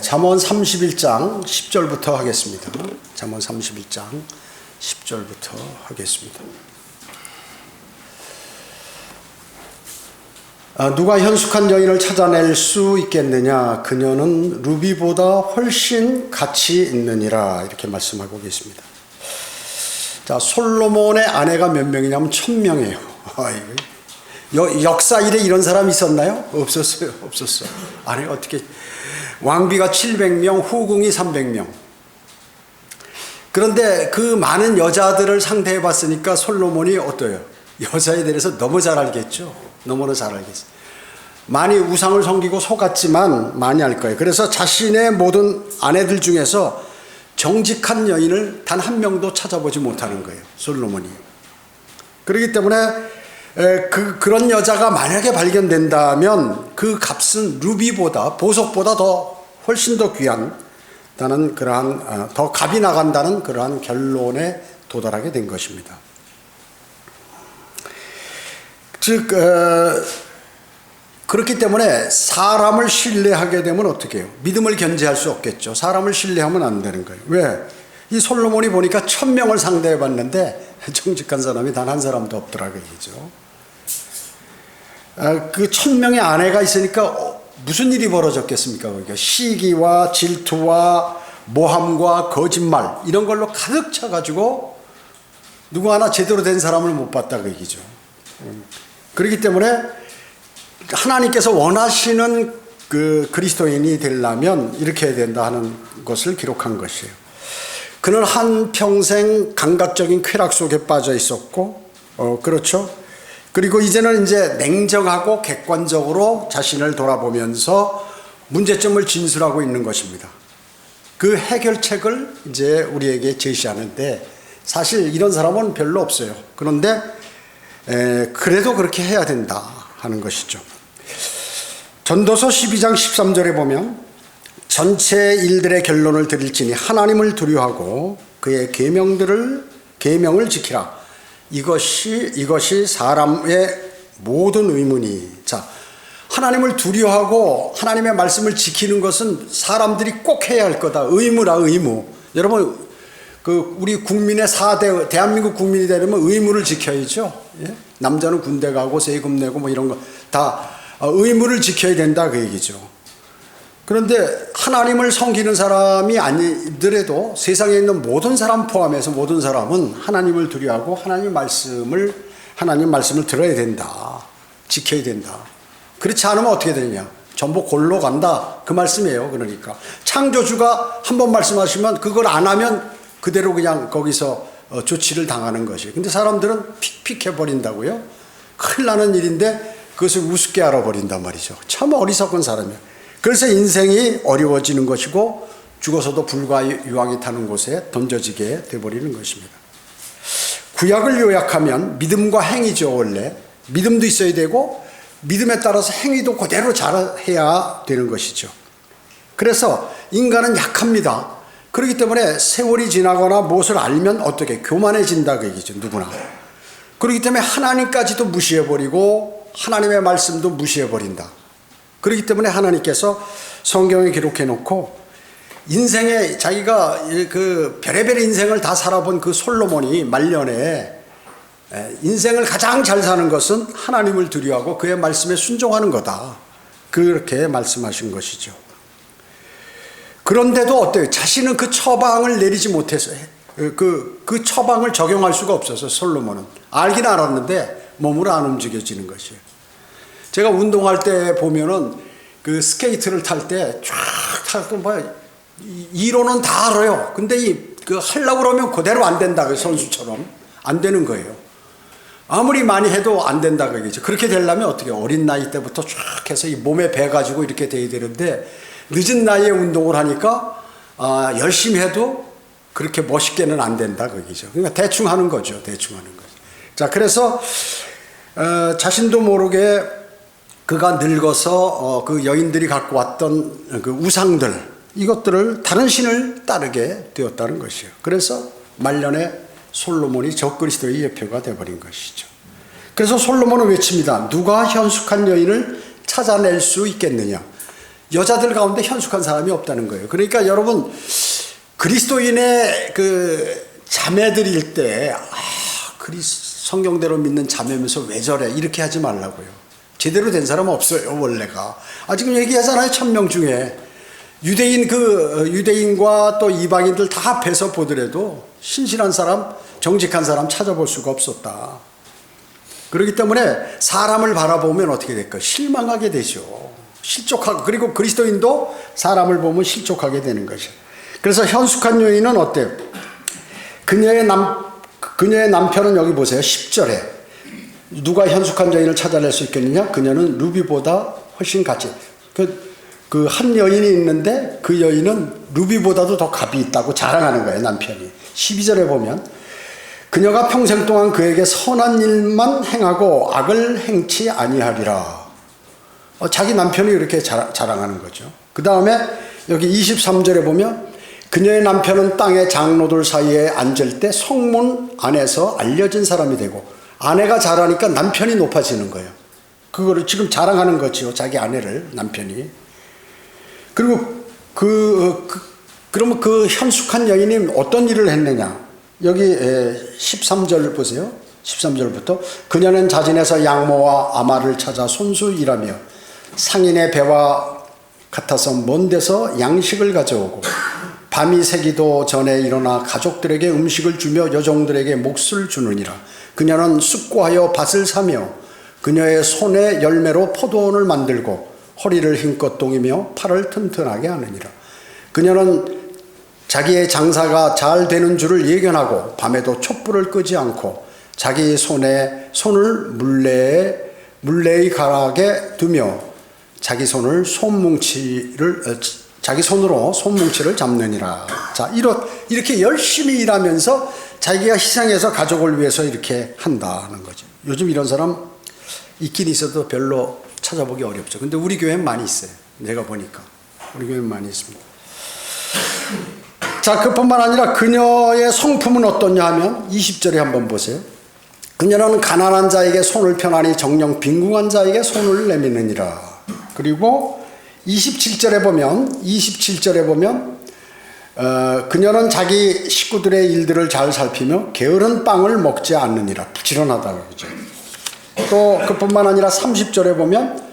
잠언 31장 10절부터 하겠습니다. 잠언 31장 10절부터 하겠습니다. 누가 현숙한 여인을 찾아낼 수 있겠느냐? 그녀는 루비보다 훨씬 가치 있느니라. 이렇게 말씀하고 계십니다. 자, 솔로몬의 아내가 몇 명이냐면 1000명이에요. 역사 이래 이런 사람이 있었나요? 없었어요. 아니, 어떻게 왕비가 700명, 후궁이 300명. 그런데 그 많은 여자들을 상대해 봤으니까 솔로몬이 어때요? 여자에 대해서 너무 잘 알겠죠. 너무나 잘 알겠어요. 많이 우상을 섬기고 속았지만 많이 알 거예요. 그래서 자신의 모든 아내들 중에서 정직한 여인을 단 한 명도 찾아보지 못하는 거예요. 솔로몬이. 그렇기 때문에 그런 여자가 만약에 발견된다면 그 값은 루비보다, 보석보다 훨씬 더 귀한, 다는 그러한 더 값이 나간다는 그러한 결론에 도달하게 된 것입니다. 즉 그렇기 때문에 사람을 신뢰하게 되면 어떻게 해요? 믿음을 견제할 수 없겠죠. 사람을 신뢰하면 안 되는 거예요. 왜? 이 솔로몬이 보니까 1000명을 상대해 봤는데 정직한 사람이 단 한 사람도 없더라고요. 그 1000명의 아내가 있으니까 무슨 일이 벌어졌겠습니까? 그러니까 시기와 질투와 모함과 거짓말 이런 걸로 가득 차가지고 누구 하나 제대로 된 사람을 못 봤다 그 얘기죠. 그렇기 때문에 하나님께서 원하시는 그 그리스도인이 되려면 이렇게 해야 된다 하는 것을 기록한 것이에요. 그는 한평생 감각적인 쾌락 속에 빠져 있었고, 그렇죠? 그리고 이제는 이제 냉정하고 객관적으로 자신을 돌아보면서 문제점을 진술하고 있는 것입니다. 그 해결책을 이제 우리에게 제시하는데 사실 이런 사람은 별로 없어요. 그런데 그래도 그렇게 해야 된다 하는 것이죠. 전도서 12장 13절에 보면 전체 일들의 결론을 드릴지니 하나님을 두려워하고 그의 계명을 지키라. 이것이 사람의 모든 의무니. 자, 하나님을 두려워하고 하나님의 말씀을 지키는 것은 사람들이 꼭 해야 할 거다. 의무라, 의무. 여러분, 우리 국민의 4대, 대한민국 국민이 되려면 의무를 지켜야죠. 예? 남자는 군대 가고 세금 내고 뭐 이런 거 다 의무를 지켜야 된다 그 얘기죠. 그런데 하나님을 섬기는 사람이 아니더라도 세상에 있는 모든 사람 포함해서 모든 사람은 하나님을 두려워하고 하나님 말씀을 들어야 된다. 지켜야 된다. 그렇지 않으면 어떻게 되느냐? 전부 골로 간다. 그 말씀이에요. 그러니까 창조주가 한번 말씀하시면 그걸 안 하면 그대로 그냥 거기서 조치를 당하는 것이에요. 근데 사람들은 픽픽 해버린다고요? 큰일 나는 일인데 그것을 우습게 알아버린단 말이죠. 참 어리석은 사람이에요. 그래서 인생이 어려워지는 것이고 죽어서도 불과 유황이 타는 곳에 던져지게 돼버리는 것입니다. 구약을 요약하면 믿음과 행위죠. 원래 믿음도 있어야 되고 믿음에 따라서 행위도 그대로 잘해야 되는 것이죠. 그래서 인간은 약합니다. 그렇기 때문에 세월이 지나거나 무엇을 알면 어떻게 교만해진다 그 얘기죠. 누구나. 그렇기 때문에 하나님까지도 무시해버리고 하나님의 말씀도 무시해버린다. 그렇기 때문에 하나님께서 성경에 기록해놓고 인생에 자기가 그 별의별 인생을 다 살아본 그 솔로몬이 말년에 인생을 가장 잘 사는 것은 하나님을 두려워하고 그의 말씀에 순종하는 거다. 그렇게 말씀하신 것이죠. 그런데도 어때요? 자신은 그 처방을 내리지 못해서 그 처방을 적용할 수가 없어서 솔로몬은 알긴 알았는데 몸으로 안 움직여지는 것이에요. 제가 운동할 때 보면은 그 스케이트를 탈 때 쫙 타고 뭐 이론은 다 알아요. 근데 하려고 그러면 그대로 안 된다. 그 선수처럼 안 되는 거예요. 아무리 많이 해도 안 된다 그러겠죠. 그렇게 되려면 어떻게 어린 나이 때부터 쫙 해서 이 몸에 배 가지고 이렇게 돼야 되는데 늦은 나이에 운동을 하니까 열심히 해도 그렇게 멋있게는 안 된다 그러겠죠. 그러니까 대충 하는 거죠. 대충 하는 거죠. 자, 그래서 자신도 모르게 그가 늙어서 그 여인들이 갖고 왔던 그 우상들 이것들을 다른 신을 따르게 되었다는 것이에요. 그래서 말년에 솔로몬이 적그리스도의 예표가 되어버린 것이죠. 그래서 솔로몬은 외칩니다. 누가 현숙한 여인을 찾아낼 수 있겠느냐? 여자들 가운데 현숙한 사람이 없다는 거예요. 그러니까 여러분 그리스도인의 그 자매들일 때 성경대로 믿는 자매면서 왜 저래 이렇게 하지 말라고요. 제대로 된 사람은 없어요 원래가. 지금 얘기하잖아요. 1000명 중에 유대인과 또 이방인들 다 합해서 보더라도 신실한 사람, 정직한 사람 찾아볼 수가 없었다. 그렇기 때문에 사람을 바라보면 어떻게 될까? 실망하게 되죠. 실족하고, 그리고 그리스도인도 사람을 보면 실족하게 되는 것이죠. 그래서 현숙한 여인은 어때요? 그녀의 남편은 여기 보세요. 10절에 누가 현숙한 여인을 찾아낼 수 있겠느냐? 그녀는 루비보다 훨씬 가치. 그 한 여인이 있는데 그 여인은 루비보다도 더 값이 있다고 자랑하는 거예요. 남편이. 12절에 보면 그녀가 평생 동안 그에게 선한 일만 행하고 악을 행치 아니하리라. 자기 남편이 이렇게 자랑하는 거죠. 그 다음에 여기 23절에 보면 그녀의 남편은 땅의 장로들 사이에 앉을 때 성문 안에서 알려진 사람이 되고, 아내가 잘하니까 남편이 높아지는 거예요. 그거를 지금 자랑하는 거죠. 자기 아내를, 남편이. 그리고 그러면 그 현숙한 여인이 어떤 일을 했느냐. 여기 13절 보세요. 13절부터 그녀는 자진해서 양모와 아마를 찾아 손수 일하며 상인의 배와 같아서 먼 데서 양식을 가져오고 밤이 새기도 전에 일어나 가족들에게 음식을 주며 여종들에게 몫을 주느니라. 그녀는 숙고하여 밭을 사며 그녀의 손의 열매로 포도원을 만들고 허리를 힘껏 동이며 팔을 튼튼하게 하느니라. 그녀는 자기의 장사가 잘 되는 줄을 예견하고 밤에도 촛불을 끄지 않고 자기 손을 물레의 가락에 두며 자기 손으로 손뭉치를 잡느니라. 자, 이렇게 열심히 일하면서 자기가 희생해서 가족을 위해서 이렇게 한다는 거죠. 요즘 이런 사람 있긴 있어도 별로 찾아보기 어렵죠. 근데 우리 교회는 많이 있어요. 내가 보니까 우리 교회는 많이 있습니다. 자, 그뿐만 아니라 그녀의 성품은 어떠냐 하면 20절에 한번 보세요. 그녀는 가난한 자에게 손을 펴나니 정녕 빈궁한 자에게 손을 내미느니라. 그리고 27절에 보면 그녀는 자기 식구들의 일들을 잘 살피며 게으른 빵을 먹지 않느니라. 부지런하다고 그러죠. 또 그뿐만 아니라 30절에 보면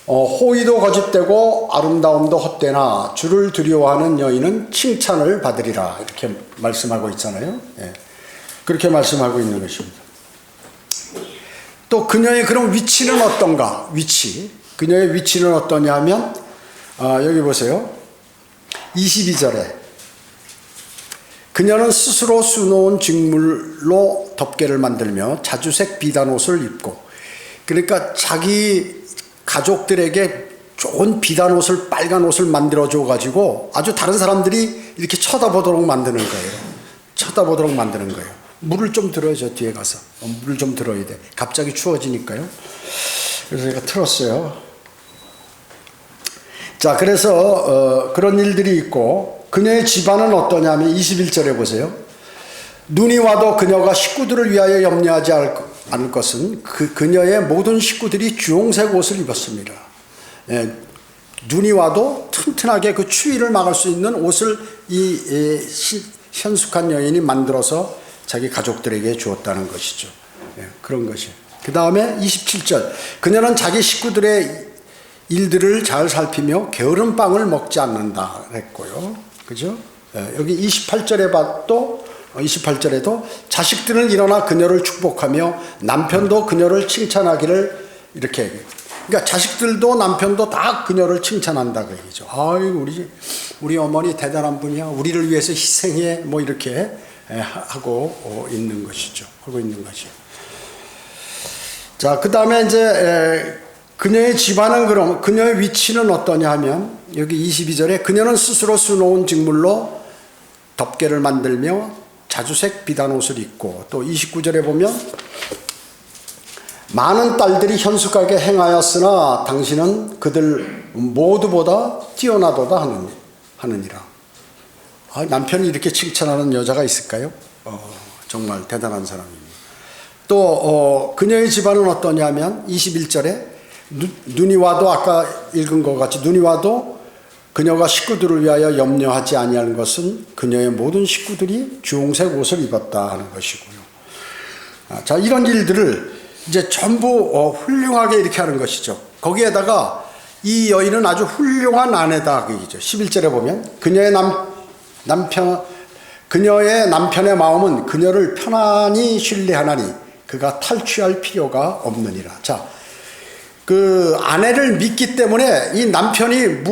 호의도 거짓되고 아름다움도 헛되나 주를 두려워하는 여인은 칭찬을 받으리라. 이렇게 말씀하고 있잖아요. 예. 그렇게 말씀하고 있는 것입니다. 또 그녀의 그런 위치는 어떤가? 그녀의 위치는 어떠냐 하면 여기 보세요. 22절에 그녀는 스스로 수놓은 직물로 덮개를 만들며 자주색 비단 옷을 입고, 그러니까 자기 가족들에게 좋은 비단 옷을, 빨간 옷을 만들어줘 가지고 아주 다른 사람들이 이렇게 쳐다보도록 만드는 거예요. 물을 좀 들어요. 저 뒤에 가서 물을 좀 들어야 돼. 갑자기 추워지니까요. 그래서 제가 틀었어요. 자, 그래서 그런 일들이 있고, 그녀의 집안은 어떠냐면 21절에 보세요. 눈이 와도 그녀가 식구들을 위하여 염려하지 않을 것은 그녀의 모든 식구들이 주홍색 옷을 입었습니다. 예, 눈이 와도 튼튼하게 그 추위를 막을 수 있는 옷을 현숙한 여인이 만들어서 자기 가족들에게 주었다는 것이죠. 예, 그런 것이. 그 다음에 27절. 그녀는 자기 식구들의 일들을 잘 살피며 게으른 빵을 먹지 않는다 했고요. 그죠? 여기 28절에도 자식들은 일어나 그녀를 축복하며 남편도 그녀를 칭찬하기를 이렇게. 그러니까 자식들도 남편도 다 그녀를 칭찬한다 그 얘기죠. 아이고 우리 어머니 대단한 분이야. 우리를 위해서 희생해. 뭐 이렇게 하고 있는 것이죠. 자, 그 다음에 이제 그녀의 집안은 그럼 그녀의 위치는 어떠냐 하면 여기 22절에 그녀는 스스로 수놓은 직물로 덮개를 만들며 자주색 비단 옷을 입고, 또 29절에 보면 많은 딸들이 현숙하게 행하였으나 당신은 그들 모두보다 뛰어나도다 하느니라. 남편이 이렇게 칭찬하는 여자가 있을까요? 정말 대단한 사람입니다. 또 그녀의 집안은 어떠냐면 21절에 눈이 와도 아까 읽은 것 같이 눈이 와도 그녀가 식구들을 위하여 염려하지 아니하는 것은 그녀의 모든 식구들이 주홍색 옷을 입었다 하는 것이고요. 자, 이런 일들을 이제 전부 훌륭하게 이렇게 하는 것이죠. 거기에다가 이 여인은 아주 훌륭한 아내다 그 얘기죠. 11절에 보면 그녀의 남편의 마음은 그녀를 편안히 신뢰하나니 그가 탈취할 필요가 없느니라. 자, 그 아내를 믿기 때문에 이 남편이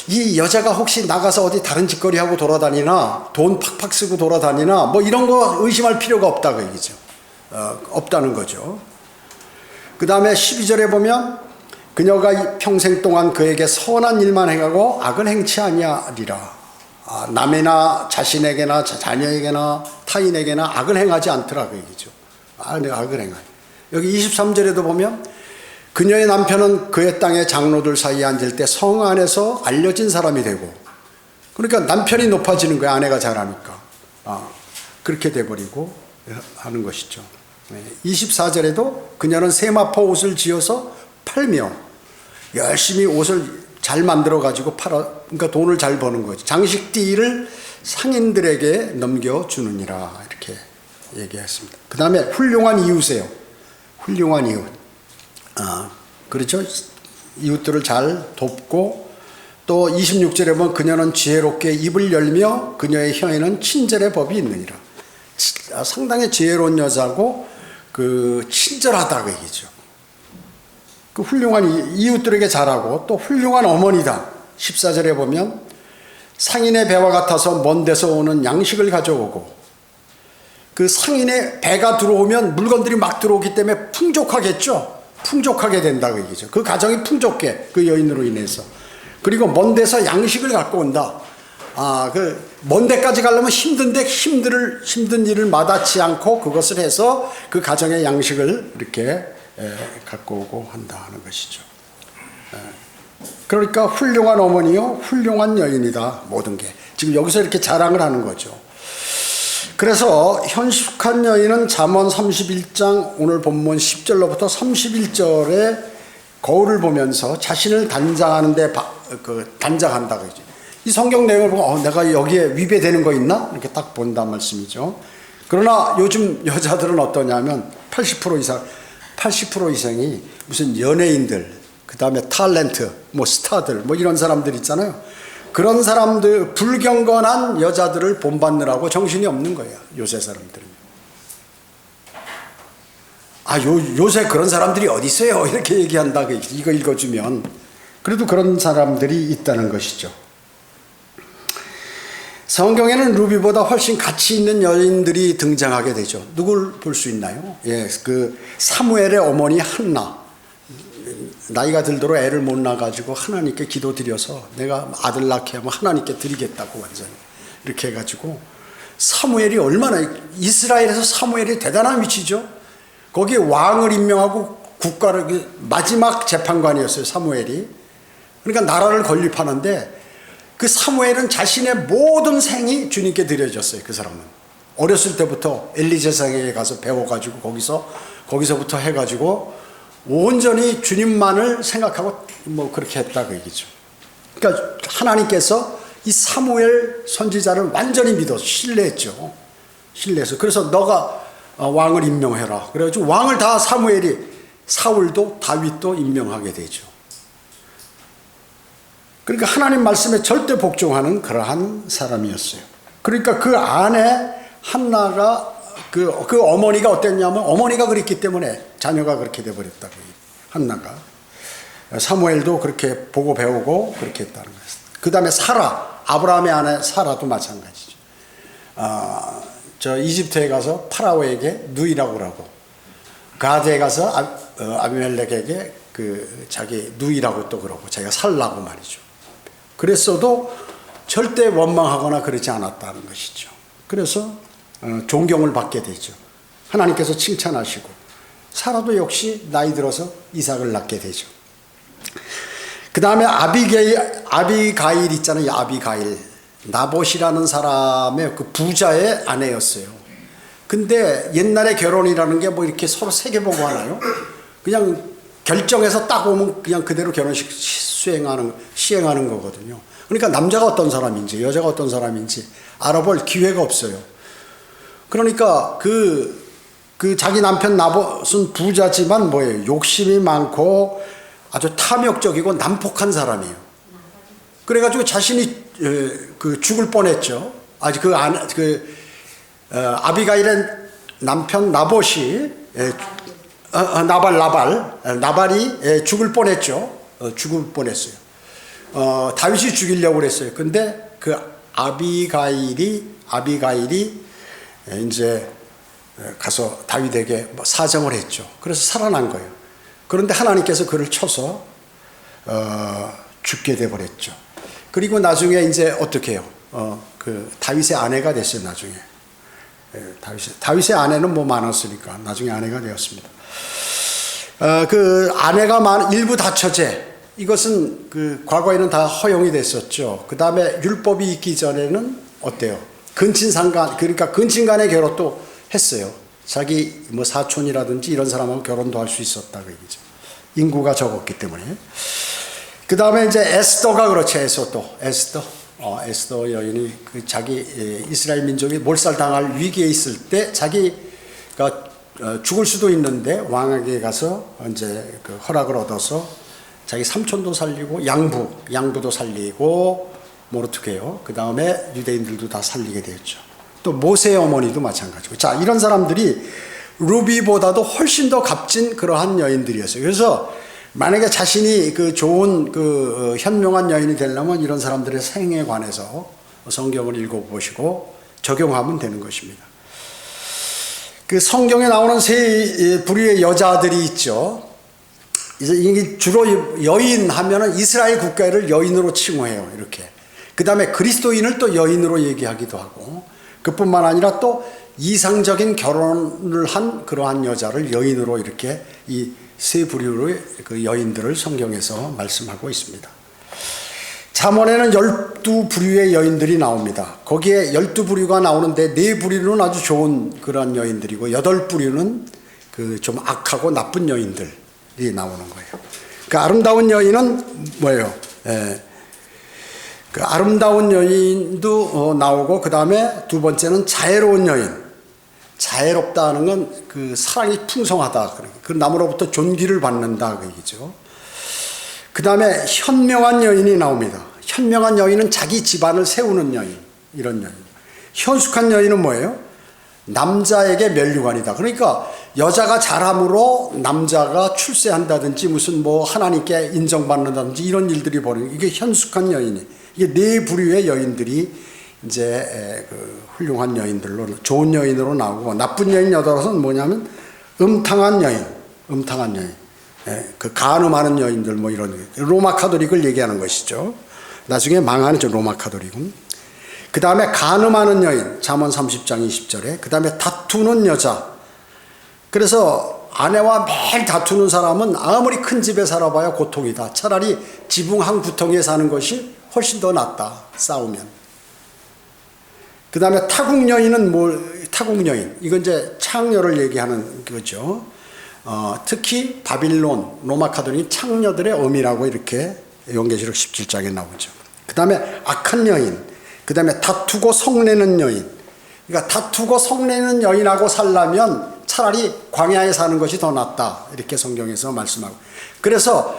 이 여자가 혹시 나가서 어디 다른 짓거리 하고 돌아다니나 돈 팍팍 쓰고 돌아다니나 뭐 이런 거 의심할 필요가 없다 그 얘기죠. 없다는 거죠. 그 다음에 12절에 보면 그녀가 평생 동안 그에게 선한 일만 행하고 악을 행치 아니하리라. 남이나 자신에게나 자녀에게나 타인에게나 악을 행하지 않더라 그 얘기죠. 악을 행하니. 여기 23절에도 보면 그녀의 남편은 그의 땅의 장로들 사이에 앉을 때 성 안에서 알려진 사람이 되고, 그러니까 남편이 높아지는 거야. 아내가 잘하니까. 그렇게 돼버리고 하는 것이죠. 24절에도 그녀는 세마포 옷을 지어서 팔며 열심히 옷을 잘 만들어 가지고 팔아, 그러니까 돈을 잘 버는 거지. 장식띠를 상인들에게 넘겨주느니라 이렇게 얘기했습니다. 그 다음에 훌륭한 이웃이에요. 훌륭한 이웃. 그렇죠. 이웃들을 잘 돕고, 또 26절에 보면 그녀는 지혜롭게 입을 열며 그녀의 혀에는 친절의 법이 있느니라. 상당히 지혜로운 여자고 그 친절하다 그 얘기죠. 그 훌륭한 이웃들에게 잘하고 또 훌륭한 어머니다. 14절에 보면 상인의 배와 같아서 먼 데서 오는 양식을 가져오고, 그 상인의 배가 들어오면 물건들이 막 들어오기 때문에 풍족하겠죠. 풍족하게 된다 그 얘기죠. 그 가정이 풍족해, 그 여인으로 인해서. 그리고 먼 데서 양식을 갖고 온다. 그 먼 데까지 가려면 힘든 일을 마다치 않고 그것을 해서 그 가정의 양식을 이렇게 갖고 오고 한다 하는 것이죠. 그러니까 훌륭한 어머니요, 훌륭한 여인이다. 모든 게 지금 여기서 이렇게 자랑을 하는 거죠. 그래서 현숙한 여인은 잠언 31장 오늘 본문 10절로부터 31절에 거울을 보면서 자신을 단장하는데 단장한다 그러죠. 이 성경 내용을 보고 내가 여기에 위배되는 거 있나? 이렇게 딱 본단 말씀이죠. 그러나 요즘 여자들은 어떠냐면 80% 이상이 무슨 연예인들, 그 다음에 탤런트, 뭐 스타들, 뭐 이런 사람들 있잖아요. 그런 사람들, 불경건한 여자들을 본받느라고 정신이 없는 거예요. 요새 사람들은. 요새 그런 사람들이 어디 있어요? 이렇게 얘기한다. 이거 읽어주면. 그래도 그런 사람들이 있다는 것이죠. 성경에는 루비보다 훨씬 가치 있는 여인들이 등장하게 되죠. 누굴 볼 수 있나요? 그 사무엘의 어머니 한나. 나이가 들도록 애를 못 낳아가지고 하나님께 기도드려서 내가 아들 낳게 하면 하나님께 드리겠다고 완전히 이렇게 해가지고, 사무엘이 얼마나, 이스라엘에서 사무엘이 대단한 위치죠. 거기에 왕을 임명하고 국가를, 마지막 재판관이었어요 사무엘이. 그러니까 나라를 건립하는데 그 사무엘은 자신의 모든 생이 주님께 드려졌어요. 그 사람은 어렸을 때부터 엘리제상에 가서 배워가지고 거기서부터 해가지고 온전히 주님만을 생각하고 뭐 그렇게 했다 그 얘기죠. 그러니까 하나님께서 이 사무엘 선지자를 완전히 믿어서 신뢰했죠. 신뢰해서 그래서 너가 왕을 임명해라. 그래가지고 왕을 다 사무엘이, 사울도 다윗도 임명하게 되죠. 그러니까 하나님 말씀에 절대 복종하는 그러한 사람이었어요. 그러니까 그 아내 한나가 그 어머니가 어땠냐면, 어머니가 그랬기 때문에 자녀가 그렇게 돼버렸다고. 한나가. 사무엘도 그렇게 보고 배우고 그렇게 했다는 거예요. 그 다음에 사라, 아브라함의 아내 사라도 마찬가지죠. 저 이집트에 가서 파라오에게 누이라고 그러고, 가드에 가서 아비멜렉에게 그 자기 누이라고 또 그러고, 자기가 살라고 말이죠. 그랬어도 절대 원망하거나 그러지 않았다는 것이죠. 그래서 존경을 받게 되죠. 하나님께서 칭찬하시고, 사라도 역시 나이 들어서 이삭을 낳게 되죠. 그 다음에 아비가일 있잖아요. 아비가일, 나봇이라는 사람의 그 부자의 아내였어요. 근데 옛날에 결혼이라는 게 뭐 이렇게 서로 세게 보고 하나요? 그냥 결정해서 딱 오면 그냥 그대로 결혼식 시행하는 거거든요. 그러니까 남자가 어떤 사람인지 여자가 어떤 사람인지 알아볼 기회가 없어요. 그러니까 그 자기 남편 나봇은 부자지만 뭐예요? 욕심이 많고 아주 탐욕적이고 난폭한 사람이에요. 그래가지고 자신이 죽을 뻔했죠. 아비가일의 남편 나봇이 나발이 죽을 뻔했죠. 죽을 뻔했어요. 다윗이 죽이려고 그랬어요. 근데 그 아비가일이 이제 가서 다윗에게 사정을 했죠. 그래서 살아난 거예요. 그런데 하나님께서 그를 쳐서 죽게 돼 버렸죠. 그리고 나중에 이제 어떻게 해요? 그 다윗의 아내가 됐어요. 나중에 다윗의 아내는 뭐 많았으니까 나중에 아내가 되었습니다. 그 아내가 일부 다처제, 이것은 그 과거에는 다 허용이 됐었죠. 그 다음에 율법이 있기 전에는 어때요? 근친상간, 그러니까 근친간의 결혼도 했어요. 자기 뭐 사촌이라든지 이런 사람하고 결혼도 할 수 있었다 그 얘기죠. 인구가 적었기 때문에. 그 다음에 이제 에스더가 그렇죠. 에스더 여인이 그 자기 이스라엘 민족이 몰살당할 위기에 있을 때 자기가 죽을 수도 있는데 왕에게 가서 이제 그 허락을 얻어서 자기 삼촌도 살리고 양부도 살리고 뭐 어떻게 해요? 그 다음에 유대인들도 다 살리게 되었죠. 또 모세의 어머니도 마찬가지고. 자, 이런 사람들이 루비보다도 훨씬 더 값진 그러한 여인들이었어요. 그래서 만약에 자신이 그 좋은 그 현명한 여인이 되려면 이런 사람들의 생에 관해서 성경을 읽어보시고 적용하면 되는 것입니다. 그 성경에 나오는 세 부류의 여자들이 있죠. 이게 주로 여인 하면은 이스라엘 국가를 여인으로 칭호해요. 이렇게. 그 다음에 그리스도인을 또 여인으로 얘기하기도 하고, 그뿐만 아니라 또 이상적인 결혼을 한 그러한 여자를 여인으로 이렇게 이 세 부류의 그 여인들을 성경에서 말씀하고 있습니다. 잠언에는 12부류의 여인들이 나옵니다. 거기에 12부류가 나오는데 4부류는 아주 좋은 그런 여인들이고 8부류는 그 좀 악하고 나쁜 여인들이 나오는 거예요. 그 아름다운 여인은 뭐예요? 그 아름다운 여인도 나오고, 그 다음에 두 번째는 자애로운 여인. 자애롭다는 건 그 사랑이 풍성하다. 그 남으로부터 존귀를 받는다. 그 얘기죠. 그 다음에 현명한 여인이 나옵니다. 현명한 여인은 자기 집안을 세우는 여인. 이런 여인. 현숙한 여인은 뭐예요? 남자에게 면류관이다. 그러니까 여자가 잘함으로 남자가 출세한다든지 무슨 뭐 하나님께 인정받는다든지 이런 일들이 벌어지는, 이게 현숙한 여인이. 이게 4부류의 여인들이 이제 그 훌륭한 여인들로, 좋은 여인으로 나오고, 나쁜 여인 여자로서는 뭐냐면 음탕한 여인. 그 간음하는 여인들 뭐 이런 로마 카톨릭을 얘기하는 것이죠. 나중에 망하는 로마 카톨릭은. 그 다음에 간음하는 여인, 잠언 30장 20절에. 그 다음에 다투는 여자. 그래서 아내와 매일 다투는 사람은 아무리 큰 집에 살아봐야 고통이다. 차라리 지붕 한 구덩이에 사는 것이 훨씬 더 낫다. 싸우면. 그 다음에 타국 여인은 타국 여인. 이건 이제 창녀를 얘기하는 거죠. 특히 바빌론, 로마 카톨릭이 창녀들의 어미라고 이렇게 요한계시록 17장에 나오죠. 그 다음에 악한 여인. 그 다음에 다투고 성내는 여인. 그러니까 다투고 성내는 여인하고 살려면 차라리 광야에 사는 것이 더 낫다. 이렇게 성경에서 말씀하고. 그래서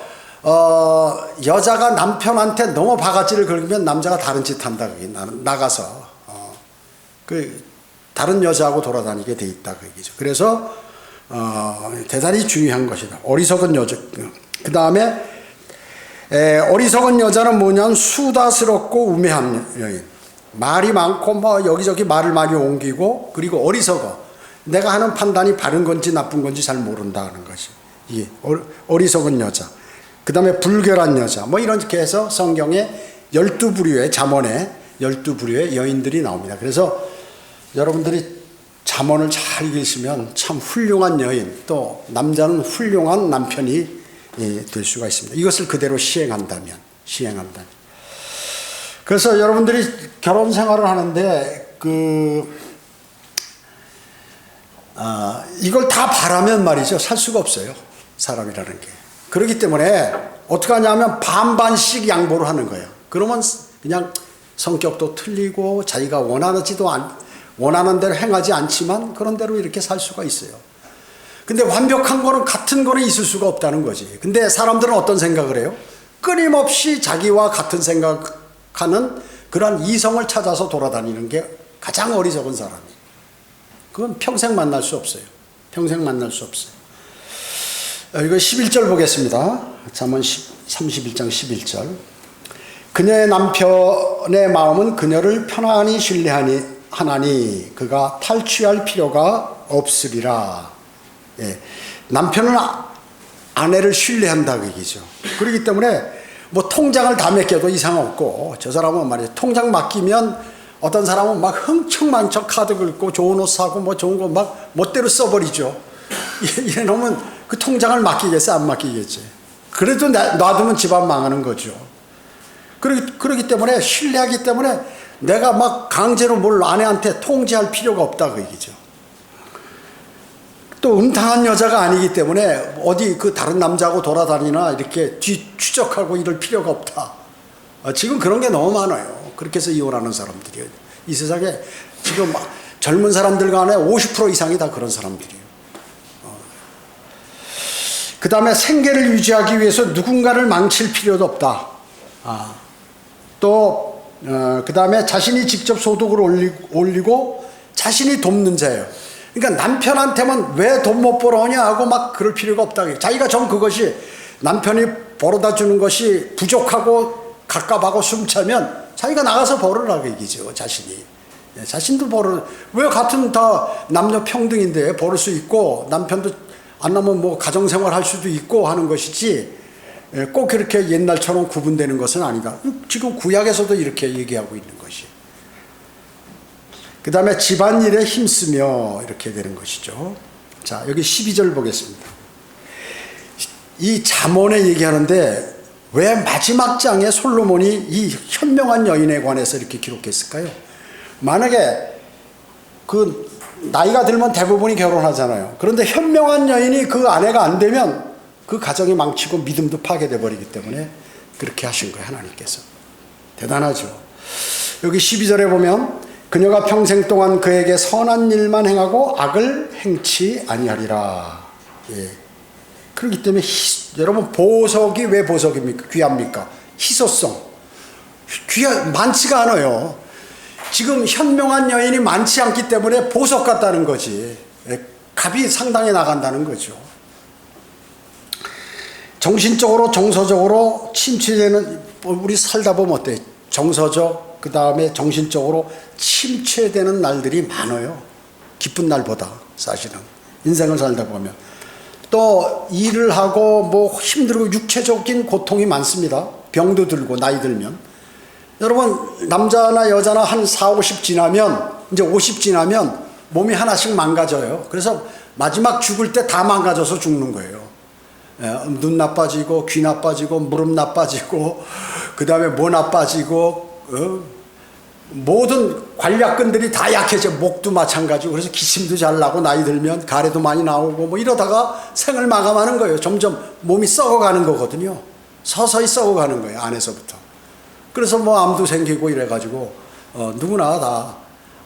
여자가 남편한테 너무 바가지를 긁으면 남자가 다른 짓 한다. 나가서 다른 여자하고 돌아다니게 돼 있다. 그 얘기죠. 그래서 대단히 중요한 것이다. 어리석은 여자. 그 다음에 어리석은 여자는 뭐냐면 수다스럽고 우매한 여인. 말이 많고 뭐 여기저기 말을 많이 옮기고, 그리고 어리석어. 내가 하는 판단이 바른 건지 나쁜 건지 잘 모른다는 것이. 이게 어리석은 여자. 그 다음에 불결한 여자. 뭐 이렇게 해서 성경에 12부류의 잠언에 12부류의 여인들이 나옵니다. 그래서 여러분들이 잠언을 잘 읽으시면 참 훌륭한 여인, 또 남자는 훌륭한 남편이 될 수가 있습니다. 이것을 그대로 시행한다면. 그래서 여러분들이 결혼 생활을 하는데 이걸 다 바라면 말이죠, 살 수가 없어요. 사람이라는 게. 그렇기 때문에 어떻게 하냐면 반반씩 양보를 하는 거예요. 그러면 그냥 성격도 틀리고 자기가 원하는 대로 행하지 않지만 그런 대로 이렇게 살 수가 있어요. 근데 완벽한 거는 같은 거는 있을 수가 없다는 거지. 근데 사람들은 어떤 생각을 해요? 끊임없이 자기와 같은 생각하는 그런 이성을 찾아서 돌아다니는 게 가장 어리석은 사람이에요. 그건 평생 만날 수 없어요. 평생 만날 수 없어요. 이거 11절 보겠습니다. 잠언 31장 11절. 그녀의 남편의 마음은 그녀를 편안히 신뢰하니 그가 탈취할 필요가 없으리라. 예. 남편은 아내를 신뢰한다 그 얘기죠. 그렇기 때문에 뭐 통장을 다 맡겨도 이상 없고, 저 사람은 말이죠, 통장 맡기면 어떤 사람은 막 흥청망청 카드 긁고 좋은 옷 사고 뭐 좋은 거 막 멋대로 써버리죠. 이래 놓으면 그 통장을 맡기겠어 안 맡기겠지. 그래도 놔두면 집안 망하는 거죠. 그렇기 때문에 신뢰하기 때문에 내가 막 강제로 뭘 아내한테 통제할 필요가 없다 그 얘기죠. 또 음탕한 여자가 아니기 때문에 어디 그 다른 남자하고 돌아다니나 이렇게 뒤추적하고 이럴 필요가 없다. 지금 그런 게 너무 많아요. 그렇게 해서 이혼하는 사람들이에요. 이 세상에 지금 젊은 사람들 간에 50% 이상이 다 그런 사람들이에요. 그 다음에 생계를 유지하기 위해서 누군가를 망칠 필요도 없다. 또 그 다음에 자신이 직접 소득을 올리고 자신이 돕는 자예요. 그러니까 남편한테만 왜 돈 못 벌어오냐 하고 막 그럴 필요가 없다. 자기가 좀 그것이 남편이 벌어다 주는 것이 부족하고 갑갑하고 숨차면 자기가 나가서 벌으라고 얘기죠. 자신도 왜 같은 다 남녀 평등인데 벌을 수 있고 남편도 안 나면 뭐 가정생활 할 수도 있고 하는 것이지, 꼭 그렇게 옛날처럼 구분되는 것은 아니다. 지금 구약에서도 이렇게 얘기하고 있는 것이. 그 다음에 집안일에 힘쓰며 이렇게 되는 것이죠. 자, 여기 12절 보겠습니다. 이 잠언에 얘기하는데 왜 마지막 장에 솔로몬이 이 현명한 여인에 관해서 이렇게 기록했을까요? 만약에 그 나이가 들면 대부분이 결혼하잖아요. 그런데 현명한 여인이 그 아내가 안 되면 그 가정이 망치고 믿음도 파괴돼 버리기 때문에 그렇게 하신 거예요, 하나님께서. 대단하죠. 여기 12절에 보면 그녀가 평생 동안 그에게 선한 일만 행하고 악을 행치 아니하리라. 예. 그렇기 때문에 여러분, 보석이 왜 보석입니까? 귀합니까? 희소성. 많지가 않아요. 지금 현명한 여인이 많지 않기 때문에 보석 같다는 거지. 값이 상당히 나간다는 거죠. 정신적으로 정서적으로 침체되는, 우리 살다 보면 어때? 정서적, 그 다음에 정신적으로 침체되는 날들이 많아요. 기쁜 날보다 사실은 인생을 살다 보면. 또 일을 하고 뭐 힘들고 육체적인 고통이 많습니다. 병도 들고 나이 들면. 여러분, 남자나 여자나 한 40, 50 지나면, 이제 50 지나면 몸이 하나씩 망가져요. 그래서 마지막 죽을 때 다 망가져서 죽는 거예요. 눈 나빠지고, 귀 나빠지고, 무릎 나빠지고, 그 다음에 뭐 나빠지고, 모든 관략근들이 다 약해져. 목도 마찬가지고. 그래서 기침도 잘 나고, 나이 들면 가래도 많이 나오고 뭐 이러다가 생을 마감하는 거예요. 점점 몸이 썩어가는 거거든요. 서서히 썩어가는 거예요, 안에서부터. 그래서 뭐 암도 생기고 이래가지고 누구나 다,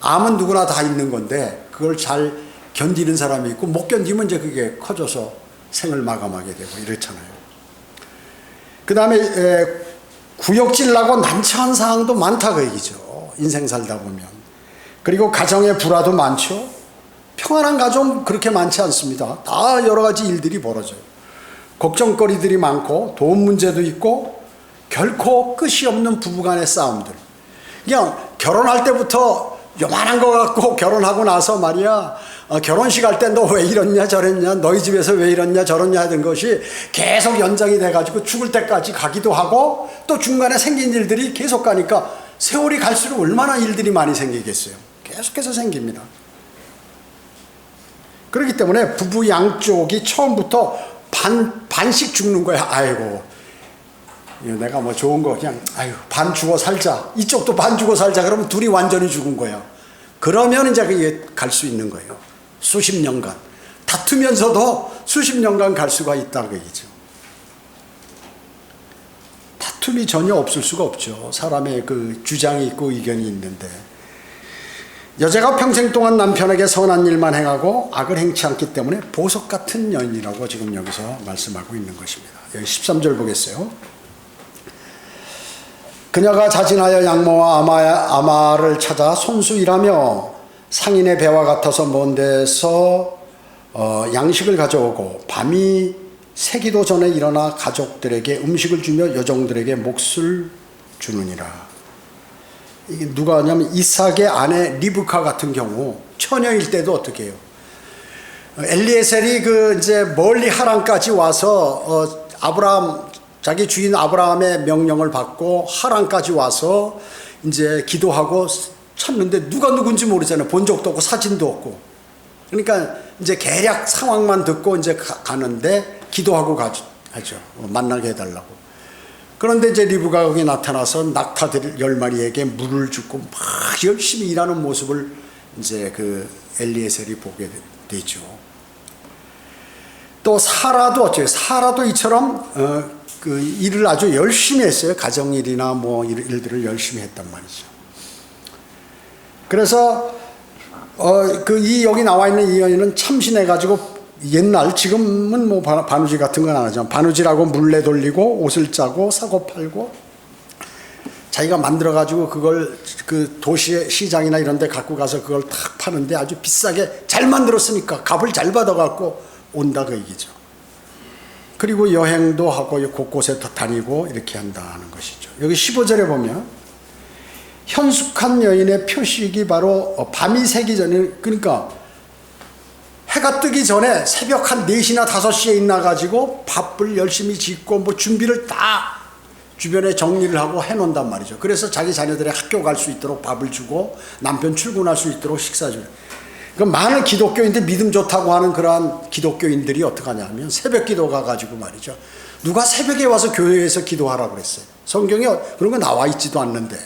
암은 누구나 다 있는 건데 그걸 잘 견디는 사람이 있고, 못 견디면 이제 그게 커져서 생을 마감하게 되고 이렇잖아요. 그 다음에 구역질 나고 난처한 상황도 많다 그 얘기죠. 인생 살다 보면. 그리고 가정의 불화도 많죠. 평안한 가정 그렇게 많지 않습니다. 다 여러 가지 일들이 벌어져요. 걱정거리들이 많고 돈 문제도 있고 결코 끝이 없는 부부간의 싸움들. 그냥 결혼할 때부터 요만한 거 갖고 결혼하고 나서 말이야, 결혼식 할 때 너 왜 이랬냐 저랬냐, 너희 집에서 왜 이랬냐 저랬냐 하던 것이 계속 연장이 돼가지고 죽을 때까지 가기도 하고, 또 중간에 생긴 일들이 계속 가니까 세월이 갈수록 얼마나 일들이 많이 생기겠어요. 계속해서 생깁니다. 그렇기 때문에 부부 양쪽이 처음부터 반씩 죽는 거야. 아이고, 내가 뭐 좋은 거 그냥 반 주고 살자, 이쪽도 반 주고 살자, 그러면 둘이 완전히 죽은 거야. 그러면 이제 그게 갈 수 있는 거예요. 수십 년간 다투면서도 수십 년간 갈 수가 있다는 얘기죠. 다툼이 전혀 없을 수가 없죠. 사람의 그 주장이 있고 의견이 있는데, 여자가 평생 동안 남편에게 선한 일만 행하고 악을 행치 않기 때문에 보석 같은 여인이라고 지금 여기서 말씀하고 있는 것입니다. 여기 13절 보겠어요. 그녀가 자진하여 양모와 아마를 찾아 손수 일하며 상인의 배와 같아서 먼 데서 양식을 가져오고 밤이 새기도 전에 일어나 가족들에게 음식을 주며 여종들에게 몫을 주느니라. 이게 누가 하냐면 이삭의 아내 리브카 같은 경우 처녀일 때도 어떻게 해요? 엘리에셀이 그 이제 멀리 하란까지 와서 아브라함, 자기 주인 아브라함의 명령을 받고 하란까지 와서 이제 기도하고 찾는데 누가 누군지 모르잖아요. 본 적도 없고 사진도 없고. 그러니까 이제 대략 상황만 듣고 이제 가는데 기도하고 가죠. 만나게 해달라고. 그런데 이제 리브가 거기 나타나서 낙타들 10마리에게 물을 주고 막 열심히 일하는 모습을 이제 그 엘리에셀이 보게 되죠. 또 사라도 어째요? 사라도 이처럼 그 일을 아주 열심히 했어요. 가정일이나 뭐 일들을 열심히 했단 말이죠. 그래서 이 여기 나와 있는 이 여인은 참신해가지고 옛날, 지금은 뭐 바느질 같은 건 안 하죠. 바느질하고 물레 돌리고 옷을 짜고 사고 팔고 자기가 만들어가지고 그걸 그 도시의 시장이나 이런 데 갖고 가서 그걸 탁 파는데 아주 비싸게 잘 만들었으니까 값을 잘 받아갖고 온다 그 얘기죠. 그리고 여행도 하고 곳곳에 다니고 이렇게 한다는 것이죠. 여기 15절에 보면 현숙한 여인의 표식이 바로 밤이 새기 전에, 그러니까 해가 뜨기 전에 새벽 한 4시나 5시에 일어나가지고 밥을 열심히 짓고 뭐 준비를 다 주변에 정리를 하고 해놓는단 말이죠. 그래서 자기 자녀들의 학교 갈 수 있도록 밥을 주고 남편 출근할 수 있도록 식사 주고. 그 많은 기독교인들 믿음 좋다고 하는 그러한 기독교인들이 어떻게 하냐면 새벽 기도 가가지고 말이죠. 누가 새벽에 와서 교회에서 기도하라고 그랬어요. 성경에 그런 거 나와 있지도 않는데.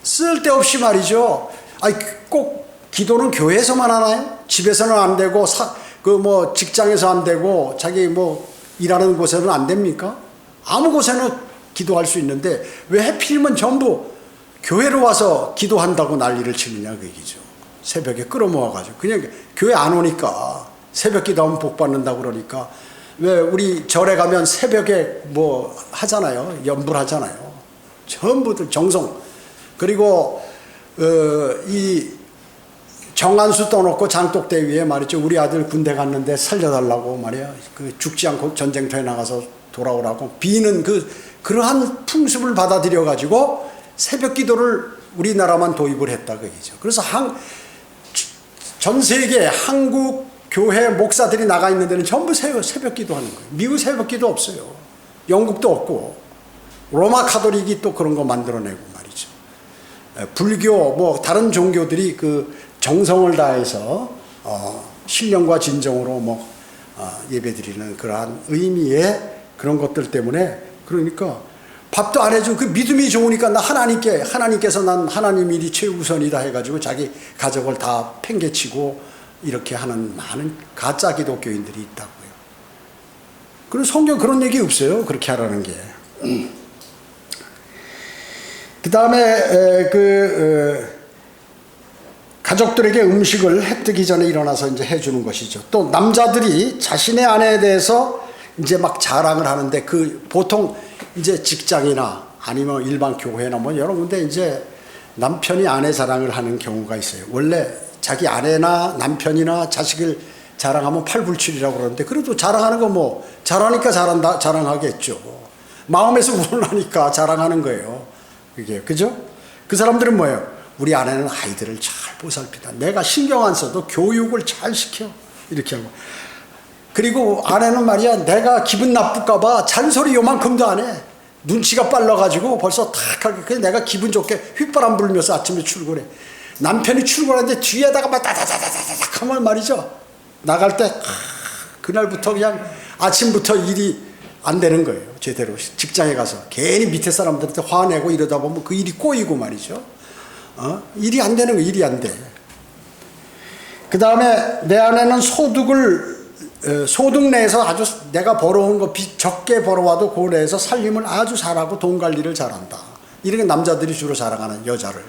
쓸데없이 말이죠. 아니 꼭 기도는 교회에서만 하나요? 집에서는 안 되고 뭐 직장에서 안 되고 자기 뭐 일하는 곳에는 안 됩니까? 아무 곳에는 기도할 수 있는데 왜 하필이면 전부 교회로 와서 기도한다고 난리를 치느냐 그 얘기죠. 새벽에 끌어모아가지고 그냥 교회 안 오니까 새벽 기도하면 복 받는다고 그러니까 왜 우리 절에 가면 새벽에 뭐 하잖아요. 연불하잖아요. 전부들 정성. 그리고 이 정한수 떠놓고 장독대 위에 말이죠. 우리 아들 군대 갔는데 살려달라고 말이야. 그 죽지 않고 전쟁터에 나가서 돌아오라고 비는 그러한 풍습을 받아들여 가지고 새벽 기도를 우리나라만 도입을 했다 그 얘기죠. 그래서 전 세계 한국 교회 목사들이 나가 있는 데는 전부 새벽 기도하는 거예요. 미국 새벽 기도 없어요. 영국도 없고 로마 카톨릭이 또 그런 거 만들어내고 말이죠. 불교 뭐 다른 종교들이 그 정성을 다해서 신령과 진정으로 예배드리는 그러한 의미의 그런 것들 때문에 그러니까 밥도 안 해주고 그 믿음이 좋으니까 하나님께서 난 하나님 일이 최우선이다 해가지고 자기 가족을 다 팽개치고 이렇게 하는 많은 가짜 기독교인들이 있다고요. 그리고 성경 그런 얘기 없어요. 그렇게 하라는 게. 그 다음에 가족들에게 음식을 해 뜨기 전에 일어나서 이제 해주는 것이죠. 또 남자들이 자신의 아내에 대해서 이제 막 자랑을 하는데 보통 이제 직장이나 아니면 일반 교회나 뭐 여러 군데 이제 남편이 아내 자랑을 하는 경우가 있어요. 원래 자기 아내나 남편이나 자식을 자랑하면 팔불출이라고 그러는데 그래도 자랑하는 거 뭐 잘하니까 자랑하겠죠. 마음에서 우러나니까 자랑하는 거예요. 그게 그죠? 그 사람들은 뭐예요? 우리 아내는 아이들을 잘 보살피다. 내가 신경 안 써도 교육을 잘 시켜. 이렇게 하고. 그리고 아내는 말이야 내가 기분 나쁠까봐 잔소리 요만큼도 안 해. 눈치가 빨라가지고 벌써 탁 하게 그냥 내가 기분 좋게 휘바람 불면서 아침에 출근해. 남편이 출근하는데 뒤에다가 막 다다다다닥 하면 말이죠. 나갈 때 그날부터 그냥 아침부터 일이 안 되는 거예요. 제대로 직장에 가서 괜히 밑에 사람들한테 화내고 이러다 보면 그 일이 꼬이고 말이죠. 일이 안 되는 거 일이 안 돼. 그 다음에 내 아내는 소득을 소득 내에서 아주 내가 벌어온 거 적게 벌어와도 그 내에서 살림을 아주 잘하고 돈 관리를 잘한다. 이런 게 남자들이 주로 자랑하는 여자를.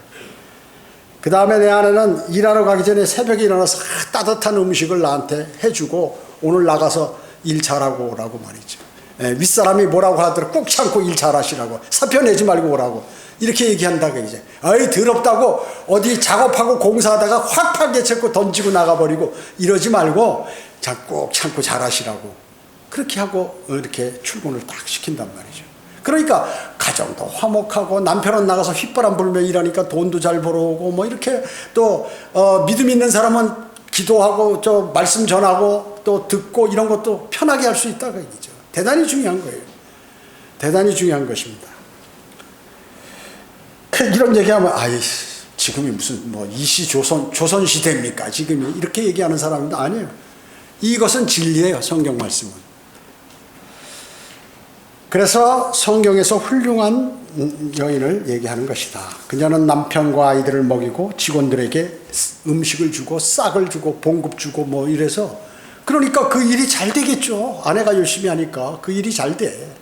그 다음에 내 아내는 일하러 가기 전에 새벽에 일어나서 따뜻한 음식을 나한테 해주고 오늘 나가서 일 잘하고 오라고 말이죠. 윗사람이 뭐라고 하더라도 꾹 참고 일 잘하시라고, 사표 내지 말고 오라고 이렇게 얘기한다고. 이제 아이 더럽다고 어디 작업하고 공사하다가 확 파괴쳤고 던지고 나가버리고 이러지 말고 꼭 참고 잘하시라고 그렇게 하고 이렇게 출근을 딱 시킨단 말이죠. 그러니까 가정도 화목하고 남편은 나가서 휘바람 불며 일하니까 돈도 잘 벌어오고 뭐 이렇게 또 믿음 있는 사람은 기도하고 저 말씀 전하고 또 듣고 이런 것도 편하게 할 수 있다 그 얘기죠. 대단히 중요한 거예요. 대단히 중요한 것입니다. 이런 얘기하면 아이 지금이 무슨 뭐 이시 조선 시대입니까? 지금이 이렇게 얘기하는 사람은 아니에요. 이것은 진리예요. 성경 말씀은. 그래서 성경에서 훌륭한 여인을 얘기하는 것이다. 그녀는 남편과 아이들을 먹이고 직원들에게 음식을 주고 싹을 주고 봉급 주고 뭐 이래서 그러니까 그 일이 잘 되겠죠. 아내가 열심히 하니까 그 일이 잘 돼.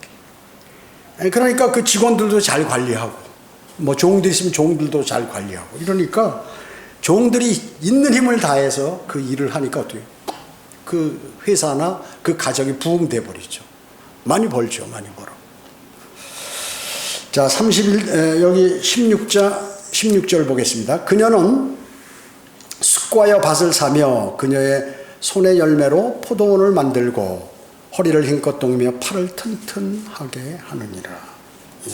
그러니까 그 직원들도 잘 관리하고 뭐 종들 있으면 종들도 잘 관리하고 이러니까 종들이 있는 힘을 다해서 그 일을 하니까 어떻게 그 회사나 그 가정이 부흥돼 버리죠. 많이 벌죠. 많이 벌어. 자, 31 여기 16절 보겠습니다. 그녀는 쑥과여 밭을 사며 그녀의 손의 열매로 포도원을 만들고 허리를 힘껏 동이며 팔을 튼튼하게 하느니라. 예.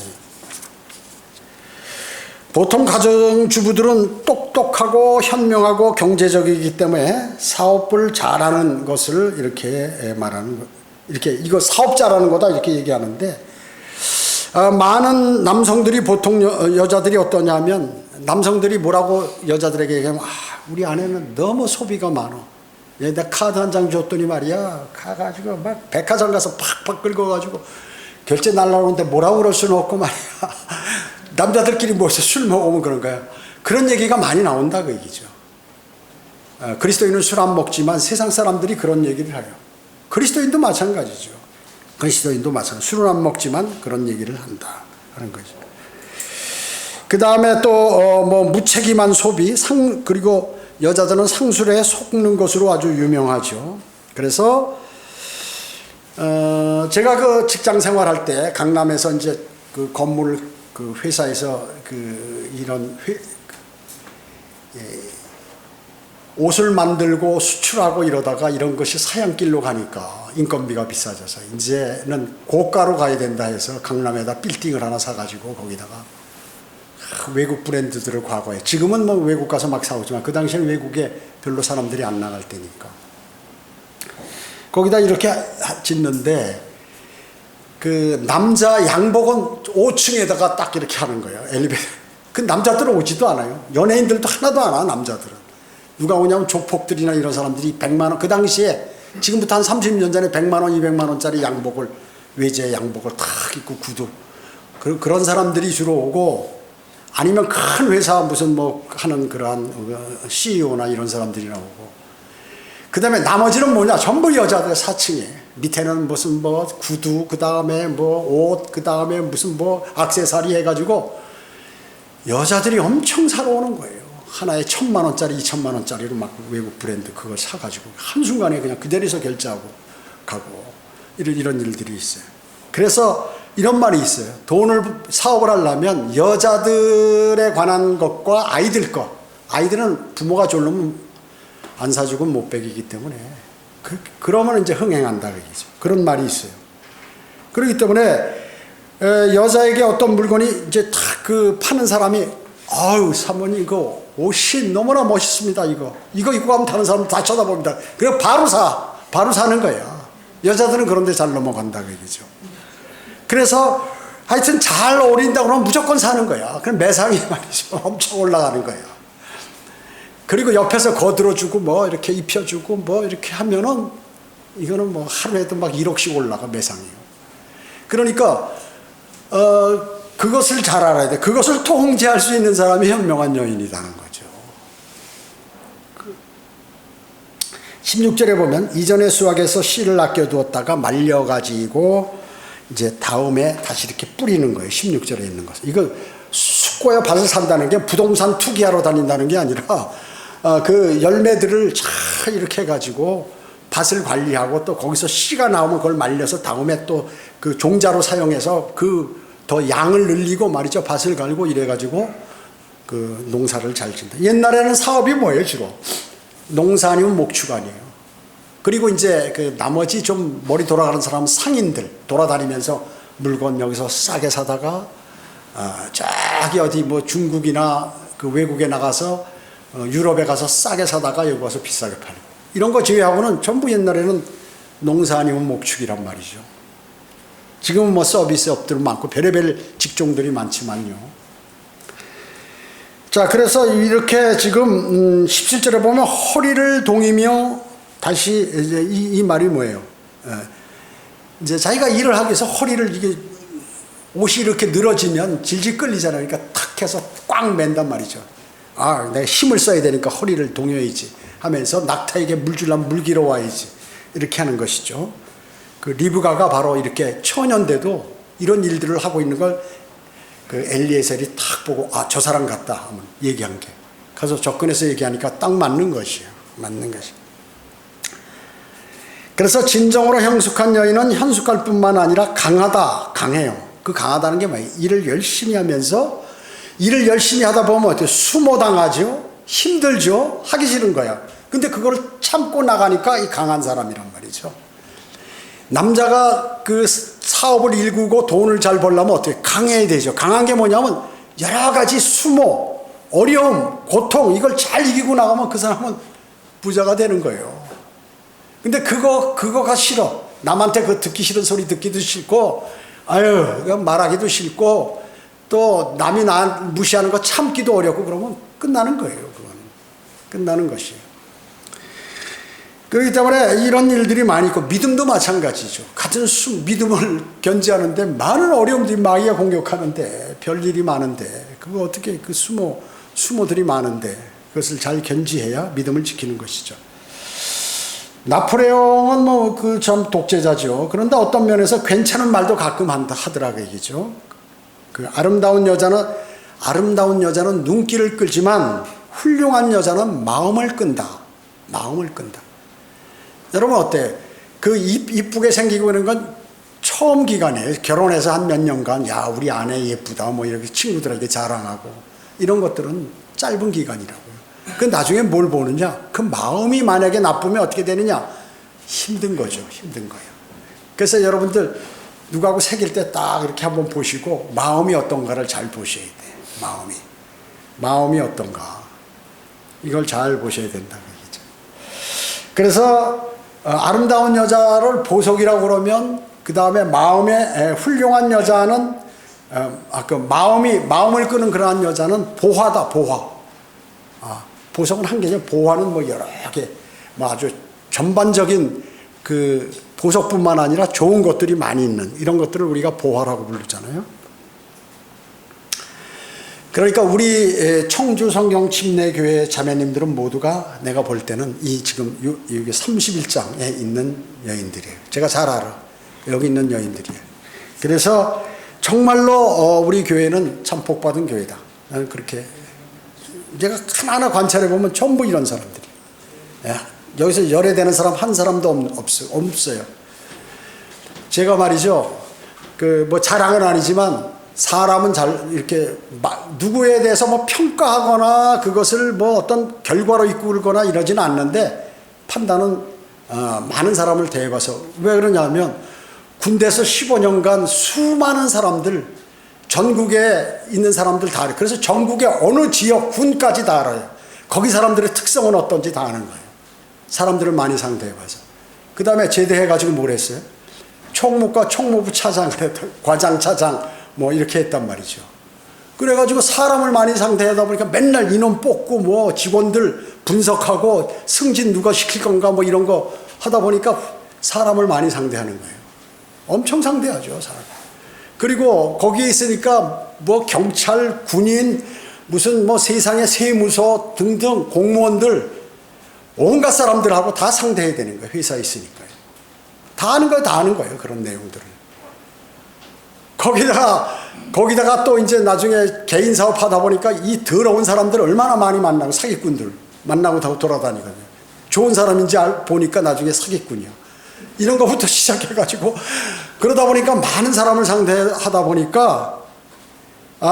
보통 가정주부들은 똑똑하고 현명하고 경제적이기 때문에 사업을 잘하는 것을 이렇게 말하는 거. 이렇게 이거 사업자라는 거다 이렇게 얘기하는데 많은 남성들이 보통 여자들이 어떠냐면 남성들이 뭐라고 여자들에게 얘기하면 우리 아내는 너무 소비가 많아. 내가 카드 한 장 줬더니 말이야 가가지고 막 백화점 가서 팍팍 긁어가지고 결제 날라오는데 뭐라고 그럴 수는 없고 말이야. 남자들끼리 모여서 술 먹으면 그런 거야. 그런 얘기가 많이 나온다 그 얘기죠. 그리스도인은 술 안 먹지만 세상 사람들이 그런 얘기를 해요. 그리스도인도 마찬가지죠. 그리스도인도 마찬가지. 술은 안 먹지만 그런 얘기를 한다 하는 거죠. 그 다음에 또 뭐 무책임한 소비, 그리고 여자들은 상술에 속는 것으로 아주 유명하죠. 그래서 제가 그 직장 생활할 때 강남에서 이제 그 건물 그 회사에서 그 이런 옷을 만들고 수출하고 이러다가 이런 것이 사양길로 가니까 인건비가 비싸져서 이제는 고가로 가야 된다 해서 강남에다 빌딩을 하나 사가지고 거기다가 외국 브랜드들을 과거에 지금은 뭐 외국 가서 막 사오지만 그 당시에는 외국에 별로 사람들이 안 나갈 때니까 거기다 이렇게 짓는데 그 남자 양복은 5층에다가 딱 이렇게 하는 거예요. 엘리베이터. 그 남자들은 오지도 않아요. 연예인들도 하나도 안 와. 남자들은 누가 오냐면 조폭들이나 이런 사람들이 100만 원 그 당시에 지금부터 한 30년 전에 100만 원 200만 원짜리 양복을 외제 양복을 탁 입고 구두 그런 사람들이 주로 오고 아니면 큰 회사 무슨 뭐 하는 그러한 CEO나 이런 사람들이 나오고 그 다음에 나머지는 뭐냐 전부 여자들 4층에 밑에는 무슨 뭐 구두 그 다음에 뭐 옷 그 다음에 무슨 뭐 액세서리 해가지고 여자들이 엄청 사러 오는 거예요. 하나에 1,000만 원짜리 2,000만 원짜리로 막 외국 브랜드 그걸 사가지고 한순간에 그냥 그 자리에서 결제하고 가고 이런 일들이 있어요. 그래서 이런 말이 있어요. 사업을 하려면 여자들에 관한 것과 아이들 것. 아이들은 부모가 졸르면 안 사주고 못 먹이기 때문에 그러면 이제 흥행한다 그러죠. 그런 말이 있어요. 그렇기 때문에 여자에게 어떤 물건이 이제 탁 그 파는 사람이 아유 사모님 이거 옷이 너무나 멋있습니다. 이거 입고 가면 다른 사람 다 쳐다봅니다. 그래 바로 사는 거야. 여자들은 그런데 잘 넘어간다 그 얘기죠. 그래서 하여튼 잘 어울린다 그러면 무조건 사는 거야. 그럼 매상이 말이죠. 엄청 올라가는 거야. 그리고 옆에서 거들어주고 뭐 이렇게 입혀주고 뭐 이렇게 하면은 이거는 뭐 하루에도 막 1억씩 올라가 매상이요. 그러니까 그것을 잘 알아야 돼. 그것을 통제할 수 있는 사람이 현명한 여인이라는 거죠. 16절에 보면 이전의 수확에서 씨를 아껴두었다가 말려가지고 이제 다음에 다시 이렇게 뿌리는 거예요. 16절에 있는 것은. 이거 숫고야 밭을 산다는 게 부동산 투기하러 다닌다는 게 아니라 그 열매들을 잘 이렇게 해가지고 밭을 관리하고 또 거기서 씨가 나오면 그걸 말려서 다음에 또 그 종자로 사용해서 그 더 양을 늘리고 말이죠. 밭을 갈고 이래가지고 그 농사를 잘 짓는다. 옛날에는 사업이 뭐예요, 주로? 농사 아니면 목축 아니에요. 그리고 이제 그 나머지 좀 머리 돌아가는 사람은 상인들 돌아다니면서 물건 여기서 싸게 사다가 저기 어디 뭐 중국이나 그 외국에 나가서 유럽에 가서 싸게 사다가 여기 와서 비싸게 팔고 이런 거 제외하고는 전부 옛날에는 농사 아니면 목축이란 말이죠. 지금은 뭐 서비스 업들 많고 별의별 직종들이 많지만요. 자, 그래서 이렇게 지금 17절에 보면 허리를 동이며 다시 이제 이 말이 뭐예요? 이제 자기가 일을 하기 위해서 허리를 이게 옷이 이렇게 늘어지면 질질 끌리잖아요. 그러니까 탁 해서 꽉 맨단 말이죠. 아, 내가 힘을 써야 되니까 허리를 동여야지 하면서 낙타에게 물 주려면 물 길어 와야지. 이렇게 하는 것이죠. 그 리브가가 바로 이렇게 처년대도 이런 일들을 하고 있는 걸 그 엘리에셀이 탁 보고 아, 저 사람 같다 하면 얘기한 게. 가서 접근해서 얘기하니까 딱 맞는 것이에요. 맞는 것이. 그래서 진정으로 형숙한 여인은 현숙할 뿐만 아니라 강하다, 강해요. 그 강하다는 게 뭐예요? 일을 열심히 하면서 일을 열심히 하다 보면 어때요? 수모당하죠? 힘들죠? 하기 싫은 거야. 근데 그걸 참고 나가니까 이 강한 사람이란 말이죠. 남자가 그 사업을 일구고 돈을 잘 벌려면 어떻게 강해야 되죠. 강한 게 뭐냐면 여러 가지 수모, 어려움, 고통 이걸 잘 이기고 나가면 그 사람은 부자가 되는 거예요. 근데 그거가 싫어. 남한테 그 듣기 싫은 소리 듣기도 싫고 아유 말하기도 싫고 또 남이 나 무시하는 거 참기도 어렵고 그러면 끝나는 거예요. 그거는 끝나는 것이에요. 그렇기 때문에 이런 일들이 많이 있고 믿음도 마찬가지죠. 같은 믿음을 견지하는데 많은 어려움들이 마귀가 공격하는데 별일이 많은데 그거 어떻게 그 수모들이 많은데 그것을 잘 견지해야 믿음을 지키는 것이죠. 나폴레옹은 뭐 그 참 독재자죠. 그런데 어떤 면에서 괜찮은 말도 가끔 하더라고 얘기죠. 그 아름다운 여자는 눈길을 끌지만 훌륭한 여자는 마음을 끈다. 마음을 끈다. 여러분 어때? 그 이쁘게 생기고 그런 건 처음 기간에 결혼해서 한 몇 년간 야 우리 아내 예쁘다 뭐 이렇게 친구들에게 자랑하고 이런 것들은 짧은 기간이라고요. 그 나중에 뭘 보느냐? 그 마음이 만약에 나쁘면 어떻게 되느냐? 힘든 거죠. 힘든 거예요. 그래서 여러분들 누구하고 사귈 때 딱 이렇게 한번 보시고 마음이 어떤가를 잘 보셔야 돼. 마음이 어떤가 이걸 잘 보셔야 된다는 얘기죠. 그래서 아름다운 여자를 보석이라고 그러면 그 다음에 마음에 훌륭한 여자는 그 마음을 끄는 그러한 여자는 보화다. 보화. 보석은 한 개죠. 보화는 뭐 여러 개, 뭐 아주 전반적인 그 보석뿐만 아니라 좋은 것들이 많이 있는 이런 것들을 우리가 보화라고 부르잖아요. 그러니까 우리 청주 성경 침례교회 자매님들은 모두가 내가 볼 때는 이 지금 여기 31장에 있는 여인들이에요. 제가 잘 알아. 여기 있는 여인들이에요. 그래서 정말로 우리 교회는 참 복받은 교회다. 나는 그렇게 제가 하나하나 관찰해 보면 전부 이런 사람들이에요. 여기서 열애되는 사람 한 사람도 없어요. 제가 말이죠. 그 뭐 자랑은 아니지만 사람은 잘 이렇게 누구에 대해서 뭐 평가하거나 그것을 뭐 어떤 결과로 이끌거나 이러지는 않는데 판단은 많은 사람을 대해봐서 왜 그러냐면 군대에서 15년간 수많은 사람들 전국에 있는 사람들 다 알아요. 그래서 전국의 어느 지역 군까지 다 알아요. 거기 사람들의 특성은 어떤지 다 아는 거예요. 사람들을 많이 상대해봐서. 그 다음에 제대해가지고 뭘 했어요? 총무과 총무부 차장, 과장 차장 뭐 이렇게 했단 말이죠. 그래가지고 사람을 많이 상대하다 보니까 맨날 인원 뽑고 뭐 직원들 분석하고 승진 누가 시킬 건가 뭐 이런 거 하다 보니까 사람을 많이 상대하는 거예요. 엄청 상대하죠, 사람. 그리고 거기에 있으니까 뭐 경찰, 군인, 무슨 뭐 세상의 세무서 등등 공무원들 온갖 사람들하고 다 상대해야 되는 거예요. 회사에 있으니까요. 다 아는 거예요. 다 아는 거예요. 그런 내용들을. 거기다가 또 이제 나중에 개인 사업 하다 보니까 이 더러운 사람들 얼마나 많이 만나고, 사기꾼들 만나고 다 돌아다니거든요. 좋은 사람인지 보니까 나중에 사기꾼이야. 이런 거부터 시작해가지고 그러다 보니까 많은 사람을 상대하다 보니까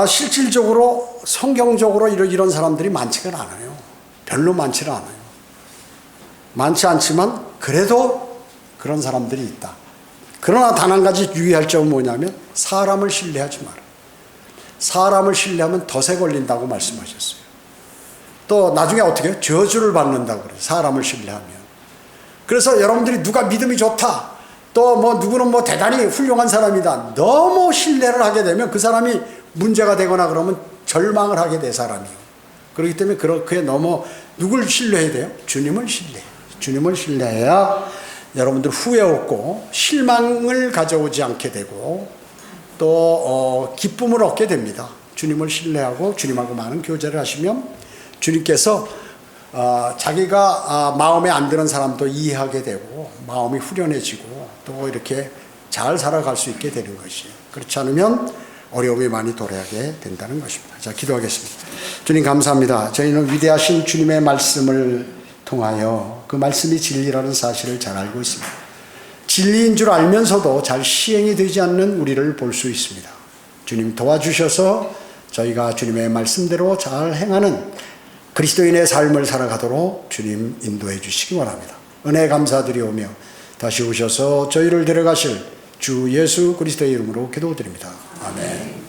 실질적으로 성경적으로 이런 사람들이 많지가 않아요. 별로 많지는 않아요. 많지 않지만 그래도 그런 사람들이 있다. 그러나 단 한 가지 유의할 점은 뭐냐면 사람을 신뢰하지 마라. 사람을 신뢰하면 덫에 걸린다고 말씀하셨어요. 또 나중에 어떻게 해요? 저주를 받는다고 그래요. 사람을 신뢰하면. 그래서 여러분들이 누가 믿음이 좋다, 또 뭐 누구는 뭐 대단히 훌륭한 사람이다, 너무 신뢰를 하게 되면 그 사람이 문제가 되거나 그러면 절망을 하게 돼, 사람이요. 그렇기 때문에 그렇게 너무 누굴 신뢰해야 돼요? 주님을 신뢰해요. 주님을 신뢰해야 여러분들 후회 없고 실망을 가져오지 않게 되고 또 기쁨을 얻게 됩니다. 주님을 신뢰하고 주님하고 많은 교제를 하시면 주님께서 자기가 마음에 안 드는 사람도 이해하게 되고 마음이 후련해지고 또 이렇게 잘 살아갈 수 있게 되는 것이에요. 그렇지 않으면 어려움이 많이 도래하게 된다는 것입니다. 자, 기도하겠습니다. 주님 감사합니다. 저희는 위대하신 주님의 말씀을 통하여 그 말씀이 진리라는 사실을 잘 알고 있습니다. 진리인 줄 알면서도 잘 시행이 되지 않는 우리를 볼 수 있습니다. 주님 도와주셔서 저희가 주님의 말씀대로 잘 행하는 그리스도인의 삶을 살아가도록 주님 인도해 주시기 바랍니다. 은혜 감사드리오며 다시 오셔서 저희를 데려가실 주 예수 그리스도의 이름으로 기도드립니다. 아멘.